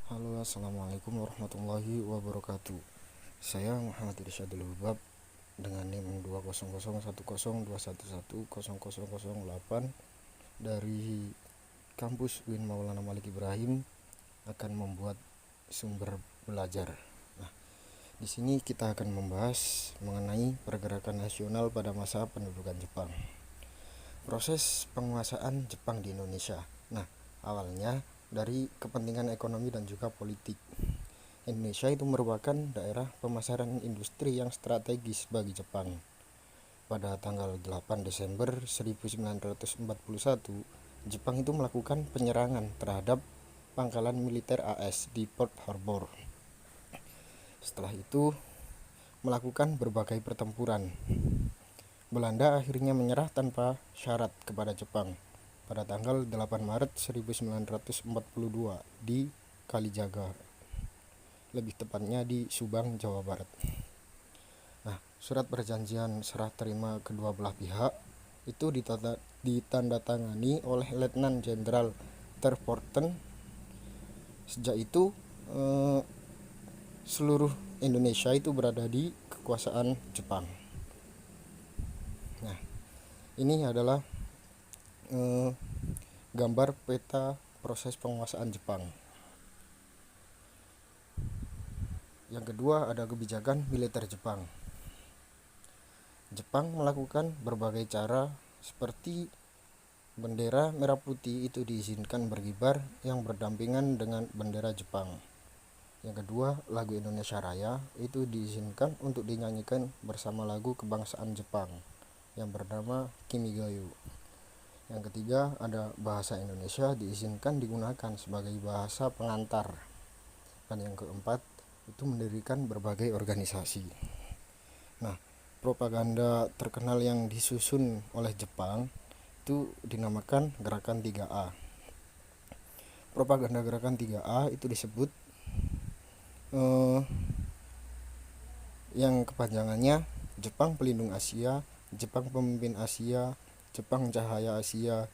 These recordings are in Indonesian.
Halo, assalamualaikum warahmatullahi wabarakatuh. Saya Muhammad Irsyadul Hubab dengan NIM 2001012110008 dari kampus UIN Maulana Malik Ibrahim akan membuat sumber belajar. Nah, di sini kita akan membahas mengenai pergerakan nasional pada masa pendudukan Jepang. Proses penguasaan Jepang di Indonesia. Nah, awalnya dari kepentingan ekonomi dan juga politik. Indonesia itu merupakan daerah pemasaran industri yang strategis bagi Jepang. Pada tanggal 8 Desember 1941, Jepang itu melakukan penyerangan terhadap pangkalan militer AS di Pearl Harbor. Setelah itu melakukan berbagai pertempuran. Belanda akhirnya menyerah tanpa syarat kepada Jepang pada tanggal 8 Maret 1942 di Kalijaga, lebih tepatnya di Subang, Jawa Barat. Nah, surat perjanjian serah terima kedua belah pihak itu ditandatangani oleh Letnan Jenderal Terporten. Sejak itu seluruh Indonesia itu berada di kekuasaan Jepang. Nah, ini adalah gambar peta proses penguasaan Jepang. Yang kedua ada kebijakan militer Jepang. Jepang melakukan berbagai cara seperti bendera merah putih itu diizinkan berkibar yang berdampingan dengan bendera Jepang. Yang kedua, lagu Indonesia Raya itu diizinkan untuk dinyanyikan bersama lagu kebangsaan Jepang yang bernama Kimigayo. Yang ketiga, ada bahasa Indonesia diizinkan digunakan sebagai bahasa pengantar. Dan yang keempat, itu mendirikan berbagai organisasi. Nah, propaganda terkenal yang disusun oleh Jepang itu dinamakan Gerakan 3A. Propaganda Gerakan 3A itu disebut yang kepanjangannya Jepang Pelindung Asia, Jepang Pemimpin Asia, Jepang Cahaya Asia,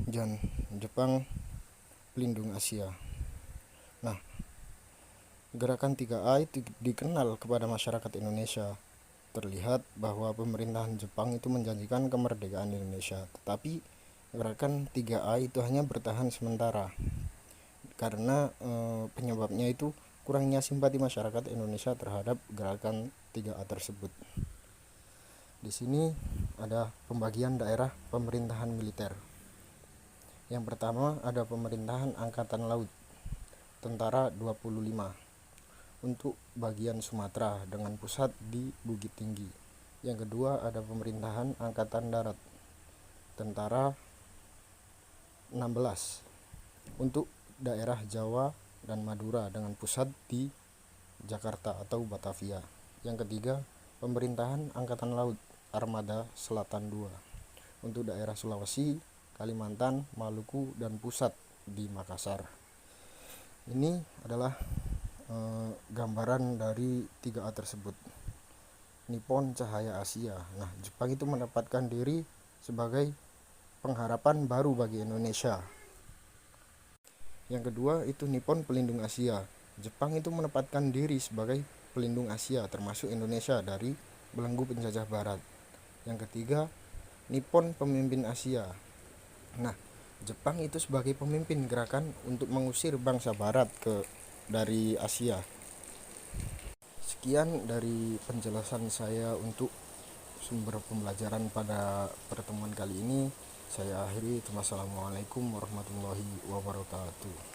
dan Jepang Pelindung Asia. Nah, Gerakan 3A itu dikenal kepada masyarakat Indonesia. Terlihat bahwa pemerintahan Jepang itu menjanjikan kemerdekaan Indonesia, tetapi Gerakan 3A itu hanya bertahan sementara karena penyebabnya itu kurangnya simpati masyarakat Indonesia terhadap Gerakan 3A tersebut. Di sini ada pembagian daerah pemerintahan militer. Yang pertama ada pemerintahan Angkatan Laut, Tentara 25 untuk bagian Sumatera dengan pusat di Bukit Tinggi. Yang kedua ada pemerintahan Angkatan Darat, Tentara 16 untuk daerah Jawa dan Madura dengan pusat di Jakarta atau Batavia. Yang ketiga pemerintahan Angkatan Laut, Armada Selatan 2 untuk daerah Sulawesi, Kalimantan, Maluku, dan pusat di Makassar. Ini adalah gambaran dari 3A tersebut. Nippon Cahaya Asia. Nah, Jepang itu mendapatkan diri sebagai pengharapan baru bagi Indonesia. Yang kedua itu Nippon Pelindung Asia. Jepang itu menempatkan diri sebagai pelindung Asia termasuk Indonesia dari belenggu penjajah barat. Yang ketiga Nippon Pemimpin Asia. Nah, Jepang itu sebagai pemimpin gerakan untuk mengusir bangsa barat dari Asia. Sekian dari penjelasan saya untuk sumber pembelajaran pada pertemuan kali ini. Saya akhiri. Wassalamualaikum warahmatullahi wabarakatuh.